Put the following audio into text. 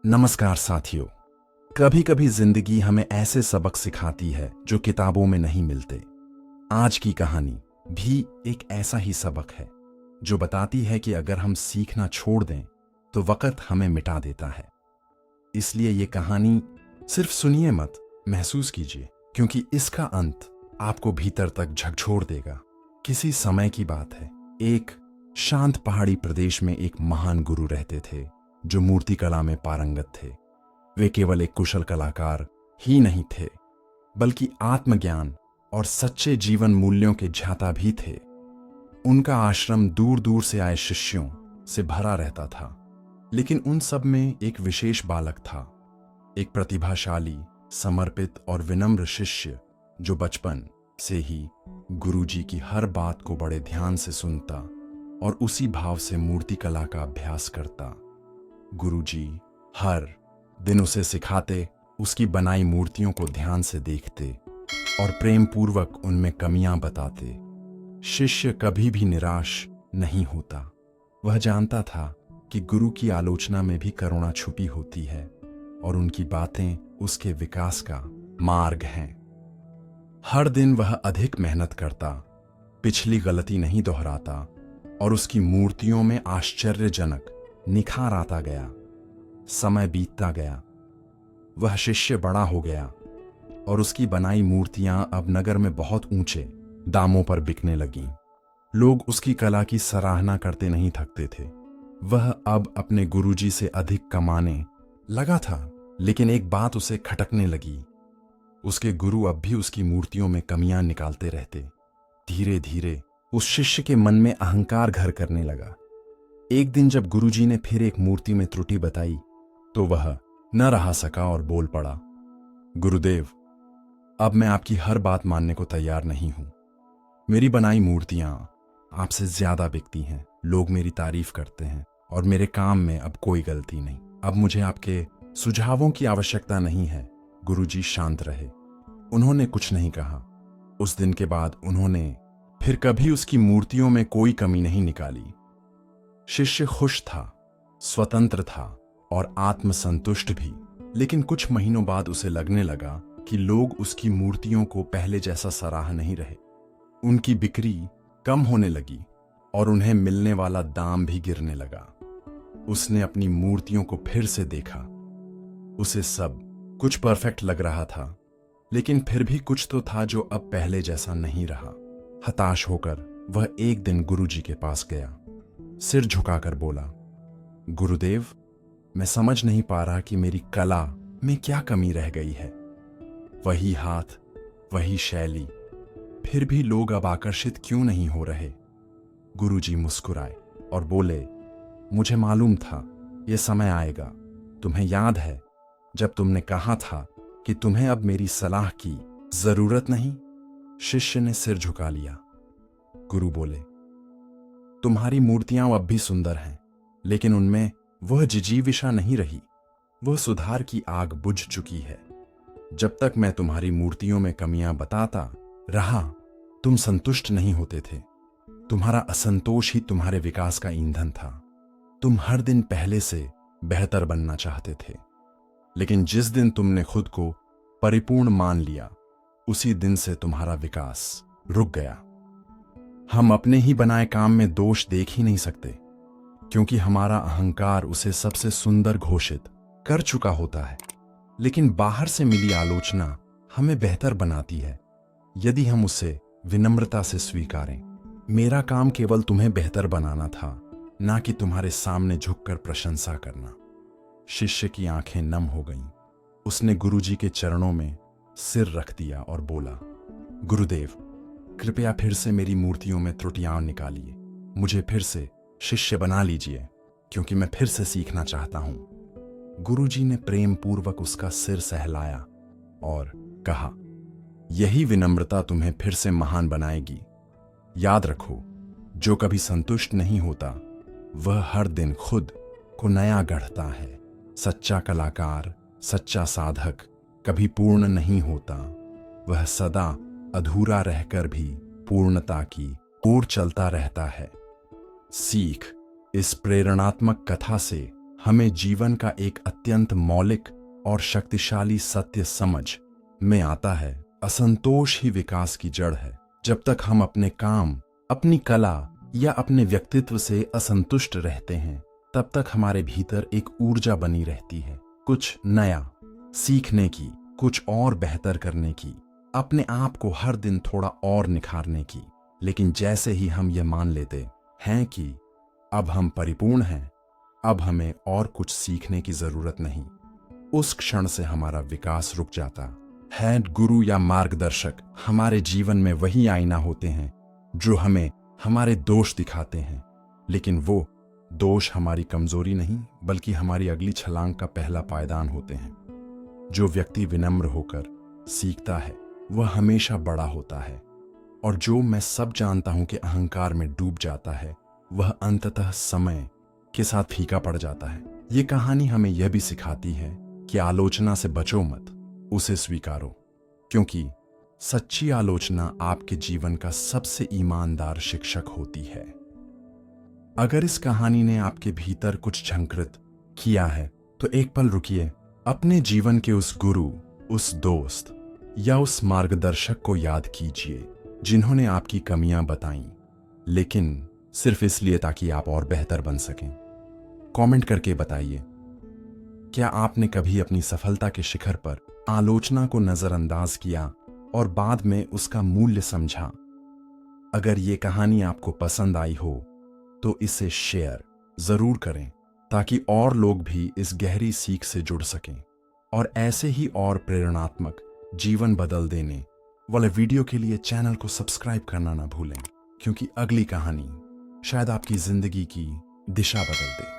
नमस्कार साथियों। कभी कभी जिंदगी हमें ऐसे सबक सिखाती है जो किताबों में नहीं मिलते। आज की कहानी भी एक ऐसा ही सबक है जो बताती है कि अगर हम सीखना छोड़ दें तो वक्त हमें मिटा देता है। इसलिए ये कहानी सिर्फ सुनिए मत, महसूस कीजिए, क्योंकि इसका अंत आपको भीतर तक झकझोर देगा। किसी समय की बात है। एक शांत पहाड़ी प्रदेश में एक महान गुरु रहते थे जो मूर्ति कला में पारंगत थे। वे केवल एक कुशल कलाकार ही नहीं थे, बल्कि आत्मज्ञान और सच्चे जीवन मूल्यों के ज्ञाता भी थे। उनका आश्रम दूर दूर से आए शिष्यों से भरा रहता था, लेकिन उन सब में एक विशेष बालक था, एक प्रतिभाशाली, समर्पित और विनम्र शिष्य जो बचपन से ही गुरुजी की हर बात को बड़े ध्यान से सुनता और उसी भाव से मूर्ति कला का अभ्यास करता। गुरुजी हर दिन उसे सिखाते, उसकी बनाई मूर्तियों को ध्यान से देखते और प्रेम पूर्वक उनमें कमियां बताते। शिष्य कभी भी निराश नहीं होता। वह जानता था कि गुरु की आलोचना में भी करुणा छुपी होती है और उनकी बातें उसके विकास का मार्ग हैं। हर दिन वह अधिक मेहनत करता, पिछली गलती नहीं दोहराता और उसकी मूर्तियों में आश्चर्यजनक निखार आता गया। समय बीतता गया, वह शिष्य बड़ा हो गया और उसकी बनाई मूर्तियां अब नगर में बहुत ऊंचे दामों पर बिकने लगीं। लोग उसकी कला की सराहना करते नहीं थकते थे। वह अब अपने गुरुजी से अधिक कमाने लगा था, लेकिन एक बात उसे खटकने लगी। उसके गुरु अब भी उसकी मूर्तियों में कमियां निकालते रहते। धीरे धीरे उस शिष्य के मन में अहंकार घर करने लगा। एक दिन जब गुरुजी ने फिर एक मूर्ति में त्रुटि बताई तो वह न रहा सका और बोल पड़ा, गुरुदेव, अब मैं आपकी हर बात मानने को तैयार नहीं हूं। मेरी बनाई मूर्तियां आपसे ज्यादा बिकती हैं, लोग मेरी तारीफ करते हैं और मेरे काम में अब कोई गलती नहीं। अब मुझे आपके सुझावों की आवश्यकता नहीं है। गुरुजी शांत रहे, उन्होंने कुछ नहीं कहा। उस दिन के बाद उन्होंने फिर कभी उसकी मूर्तियों में कोई कमी नहीं निकाली। शिष्य खुश था, स्वतंत्र था और आत्मसंतुष्ट भी। लेकिन कुछ महीनों बाद उसे लगने लगा कि लोग उसकी मूर्तियों को पहले जैसा सराह नहीं रहे। उनकी बिक्री कम होने लगी और उन्हें मिलने वाला दाम भी गिरने लगा। उसने अपनी मूर्तियों को फिर से देखा। उसे सब कुछ परफेक्ट लग रहा था, लेकिन फिर भी कुछ तो था जो अब पहले जैसा नहीं रहा। हताश होकर वह एक दिन गुरुजी के पास गया। सिर झुकाकर बोला, गुरुदेव, मैं समझ नहीं पा रहा कि मेरी कला में क्या कमी रह गई है। वही हाथ, वही शैली, फिर भी लोग अब आकर्षित क्यों नहीं हो रहे? गुरुजी मुस्कुराए और बोले, मुझे मालूम था यह समय आएगा। तुम्हें याद है जब तुमने कहा था कि तुम्हें अब मेरी सलाह की जरूरत नहीं? शिष्य ने सिर झुका लिया। गुरु बोले, तुम्हारी मूर्तियां अब भी सुंदर हैं, लेकिन उनमें वह जिजीविषा नहीं रही। वह सुधार की आग बुझ चुकी है। जब तक मैं तुम्हारी मूर्तियों में कमियां बताता रहा, तुम संतुष्ट नहीं होते थे। तुम्हारा असंतोष ही तुम्हारे विकास का ईंधन था। तुम हर दिन पहले से बेहतर बनना चाहते थे, लेकिन जिस दिन तुमने खुद को परिपूर्ण मान लिया, उसी दिन से तुम्हारा विकास रुक गया। हम अपने ही बनाए काम में दोष देख ही नहीं सकते, क्योंकि हमारा अहंकार उसे सबसे सुंदर घोषित कर चुका होता है। लेकिन बाहर से मिली आलोचना हमें बेहतर बनाती है यदि हम उसे विनम्रता से स्वीकारें। मेरा काम केवल तुम्हें बेहतर बनाना था, ना कि तुम्हारे सामने झुककर प्रशंसा करना। शिष्य की आंखें नम हो गईं। उसने गुरुजी के चरणों में सिर रख दिया और बोला, गुरुदेव, कृपया फिर से मेरी मूर्तियों में त्रुटियां निकालिए। मुझे फिर से शिष्य बना लीजिए, क्योंकि मैं फिर से सीखना चाहता हूं। गुरुजी ने प्रेम पूर्वक उसका सिर सहलाया और कहा, यही विनम्रता तुम्हें फिर से महान बनाएगी। याद रखो, जो कभी संतुष्ट नहीं होता वह हर दिन खुद को नया गढ़ता है। सच्चा कलाकार, सच्चा साधक कभी पूर्ण नहीं होता। वह सदा अधूरा रहकर भी पूर्णता की ओर चलता रहता है। सीख इस प्रेरणात्मक कथा से हमें जीवन का एक अत्यंत मौलिक और शक्तिशाली सत्य समझ में आता है। असंतोष ही विकास की जड़ है। जब तक हम अपने काम, अपनी कला या अपने व्यक्तित्व से असंतुष्ट रहते हैं, तब तक हमारे भीतर एक ऊर्जा बनी रहती है, कुछ नया सीखने की, कुछ और बेहतर करने की, अपने आप को हर दिन थोड़ा और निखारने की। लेकिन जैसे ही हम ये मान लेते हैं कि अब हम परिपूर्ण हैं, अब हमें और कुछ सीखने की जरूरत नहीं, उस क्षण से हमारा विकास रुक जाता है। गुरु या मार्गदर्शक हमारे जीवन में वही आईना होते हैं जो हमें हमारे दोष दिखाते हैं, लेकिन वो दोष हमारी कमजोरी नहीं बल्कि हमारी अगली छलांग का पहला पायदान होते हैं। जो व्यक्ति विनम्र होकर सीखता है वह हमेशा बड़ा होता है, और जो मैं सब जानता हूं कि अहंकार में डूब जाता है वह अंततः समय के साथ फीका पड़ जाता है। ये कहानी हमें यह भी सिखाती है कि आलोचना से बचो मत, उसे स्वीकारो, क्योंकि सच्ची आलोचना आपके जीवन का सबसे ईमानदार शिक्षक होती है। अगर इस कहानी ने आपके भीतर कुछ झंकृत किया है तो एक पल रुकिए, अपने जीवन के उस गुरु, उस दोस्त या उस मार्गदर्शक को याद कीजिए जिन्होंने आपकी कमियां बताई, लेकिन सिर्फ इसलिए ताकि आप और बेहतर बन सकें। कमेंट करके बताइए, क्या आपने कभी अपनी सफलता के शिखर पर आलोचना को नजरअंदाज किया और बाद में उसका मूल्य समझा? अगर ये कहानी आपको पसंद आई हो तो इसे शेयर जरूर करें ताकि और लोग भी इस गहरी सीख से जुड़ सकें और ऐसे ही और प्रेरणात्मक जीवन बदल देने वाले वीडियो के लिए चैनल को सब्सक्राइब करना ना भूलें, क्योंकि अगली कहानी शायद आपकी जिंदगी की दिशा बदल दे।